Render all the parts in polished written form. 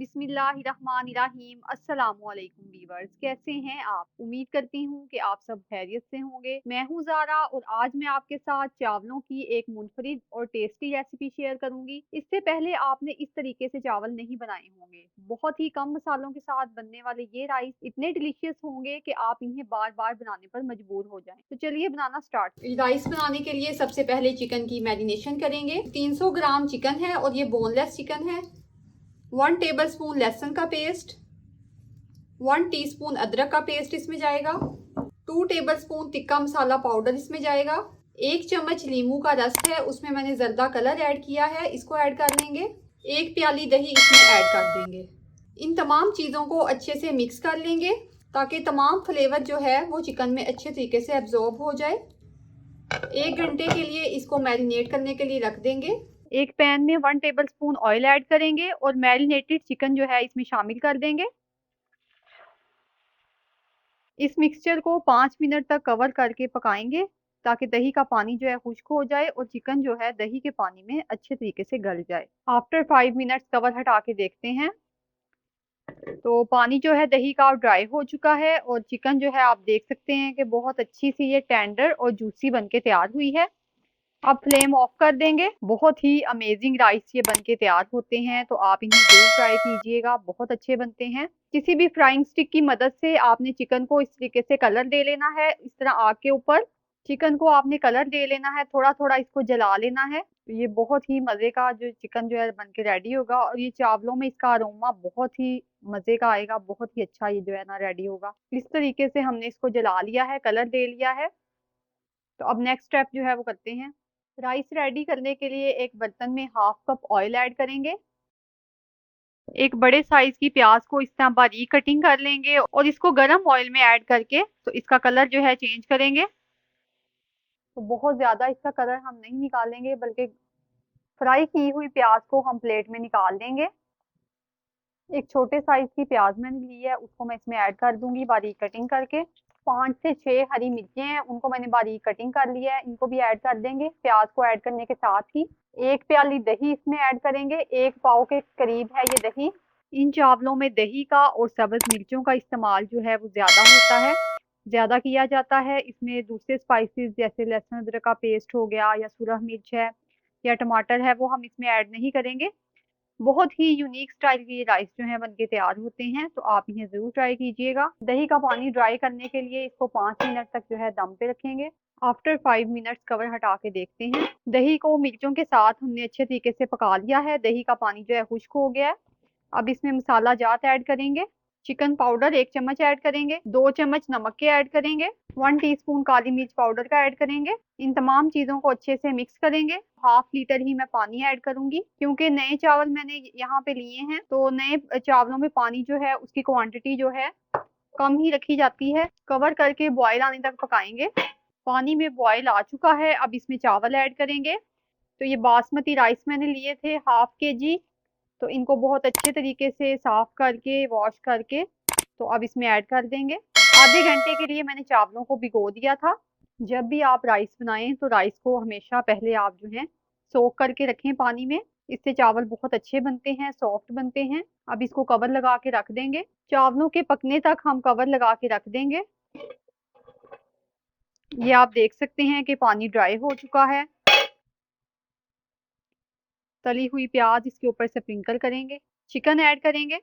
बिस्मिल्लाहिर्रहमानिर्रहीम। अस्सलामुअलैकुम वीवर्स, कैसे हैं आप? उम्मीद करती हूँ कि आप सब खैरियत से होंगे। मैं हूँ ज़ारा और आज मैं आपके साथ चावलों की एक मुनफरिद और टेस्टी रेसिपी शेयर करूंगी। इससे पहले आपने इस तरीके से चावल नहीं बनाए होंगे। बहुत ही कम मसालों के साथ बनने वाले ये राइस इतने डिलीशियस होंगे कि आप इन्हें बार बार बनाने पर मजबूर हो जाएं। तो चलिए बनाना स्टार्ट। राइस बनाने के लिए सबसे पहले चिकन की मैरिनेशन करेंगे। 300 ग्राम चिकन है और ये बोनलेस चिकन है। 1 टेबलस्पून लहसुन का पेस्ट, 1 टीस्पून अदरक का पेस्ट इसमें जाएगा, 2 टेबलस्पून तिक्का मसाला पाउडर इसमें जाएगा, 1 चम्मच नींबू का रस है, उसमें मैंने जर्दा कलर ऐड किया है, इसको ऐड कर लेंगे। 1 प्याली दही इसमें ऐड कर देंगे। इन तमाम चीज़ों को अच्छे से मिक्स कर लेंगे ताकि तमाम फ्लेवर जो है वो चिकन में अच्छे तरीके से एब्जॉर्ब हो जाए। 1 घंटे के लिए इसको मैरिनेट करने के लिए रख देंगे। एक पैन में 1 टेबलस्पून ऑयल ऐड करेंगे और मैरिनेटेड चिकन जो है इसमें शामिल कर देंगे। इस मिक्सचर को 5 मिनट तक कवर करके पकाएंगे ताकि दही का पानी जो है खुश्क हो जाए और चिकन जो है दही के पानी में अच्छे तरीके से गल जाए। आफ्टर 5 मिनट्स कवर हटा के देखते हैं तो पानी जो है दही का ड्राई हो चुका है और चिकन जो है आप देख सकते हैं कि बहुत अच्छी सी ये टेंडर और जूसी बनके तैयार हुई है। अब फ्लेम ऑफ कर देंगे। बहुत ही अमेजिंग राइस ये बनके तैयार होते हैं, तो आप इन्हें जरूर ट्राई कीजिएगा, बहुत अच्छे बनते हैं। किसी भी फ्राइंग स्टिक की मदद से आपने चिकन को इस तरीके से कलर दे लेना है। इस तरह आग के ऊपर चिकन को आपने कलर दे लेना है, थोड़ा थोड़ा इसको जला लेना है। तो ये बहुत ही मजे का जो चिकन जो है बनके रेडी होगा और ये चावलों में इसका अरोमा बहुत ही मजे का आएगा, बहुत ही अच्छा ये जो है ना रेडी होगा। इस तरीके से हमने इसको जला लिया है, कलर दे लिया है। तो अब नेक्स्ट स्टेप जो है वो करते हैं। राइस रेडी करने के लिए एक बर्तन में हाफ कप ऑयल ऐड करेंगे। एक बड़े साइज की प्याज को इस तरह बारीक कटिंग कर लेंगे और इसको गर्म ऑयल में ऐड करके तो इसका कलर जो है चेंज करेंगे। तो बहुत ज्यादा इसका कलर हम नहीं निकालेंगे बल्कि फ्राई की हुई प्याज को हम प्लेट में निकाल देंगे। एक छोटे साइज की प्याज मैंने ली है, उसको मैं इसमें ऐड कर दूंगी बारीक कटिंग करके। 5 से 6 हरी मिर्चें हैं, उनको मैंने बारीक कटिंग कर लिया है, इनको भी ऐड कर देंगे। प्याज को ऐड करने के साथ ही 1 प्याली दही इसमें ऐड करेंगे। 1 पाव के करीब है ये दही। इन चावलों में दही का और सब्ज मिर्चों का इस्तेमाल जो है वो ज्यादा होता है, ज्यादा किया जाता है। इसमें दूसरे स्पाइसेस जैसे लहसुन अदरक का पेस्ट हो गया या सुरख मिर्च है या टमाटर है वो हम इसमें ऐड नहीं करेंगे। बहुत ही यूनिक स्टाइल के ये राइस जो है बनके तैयार होते हैं, तो आप इन्हें जरूर ट्राई कीजिएगा। दही का पानी ड्राई करने के लिए इसको 5 मिनट तक जो है दम पे रखेंगे। आफ्टर 5 मिनट्स कवर हटा के देखते हैं। दही को मिर्चों के साथ हमने अच्छे तरीके से पका लिया है, दही का पानी जो है खुश्क हो गया है। अब इसमें मसाला जात ऐड करेंगे। चिकन पाउडर 1 चम्मच ऐड करेंगे, 2 चम्मच नमक के ऐड करेंगे, 1 टीस्पून काली मिर्च पाउडर का ऐड करेंगे। इन तमाम चीजों को अच्छे से मिक्स करेंगे। हाफ लीटर ही मैं पानी ऐड करूंगी क्योंकि नए चावल मैंने यहाँ पे लिए हैं, तो नए चावलों में पानी जो है उसकी क्वांटिटी जो है कम ही रखी जाती है। कवर करके बॉयल आने तक पकाएंगे। पानी में बॉयल आ चुका है, अब इसमें चावल ऐड करेंगे। तो ये बासमती राइस मैंने लिए थे हाफ केजी, तो इनको बहुत अच्छे तरीके से साफ करके वॉश करके तो अब इसमें ऐड कर देंगे। आधे घंटे के लिए मैंने चावलों को भिगो दिया था। जब भी आप राइस बनाएं तो राइस को हमेशा पहले आप जो है सोक करके रखें पानी में, इससे चावल बहुत अच्छे बनते हैं, सॉफ्ट बनते हैं। अब इसको कवर लगा के रख देंगे। चावलों के पकने तक हम कवर लगा के रख देंगे। ये आप देख सकते हैं कि पानी ड्राई हो चुका है। तली हुई प्याज इसके ऊपर स्प्रिंकल करेंगे। चिकन ऐड करेंगे।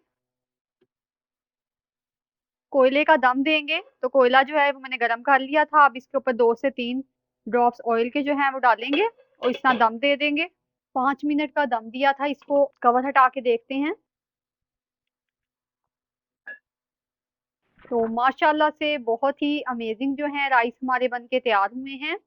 कोयले का दम देंगे। तो कोयला जो है वो मैंने गरम कर लिया था, अब इसके ऊपर 2 से 3 ड्रॉप्स ऑयल के जो है वो डालेंगे और इस तरह दम दे देंगे। 5 मिनट का दम दिया था, इसको कवर हटा के देखते हैं। तो माशाल्लाह से बहुत ही अमेजिंग जो है राइस हमारे बनके तैयार हुए हैं।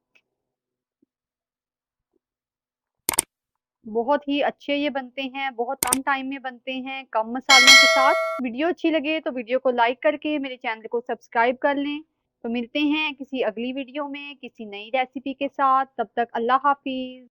बहुत ही अच्छे ये बनते हैं, बहुत कम टाइम में बनते हैं, कम मसालों के साथ। वीडियो अच्छी लगे तो वीडियो को लाइक करके मेरे चैनल को सब्सक्राइब कर लें। तो मिलते हैं किसी अगली वीडियो में किसी नई रेसिपी के साथ। तब तक अल्लाह हाफिज।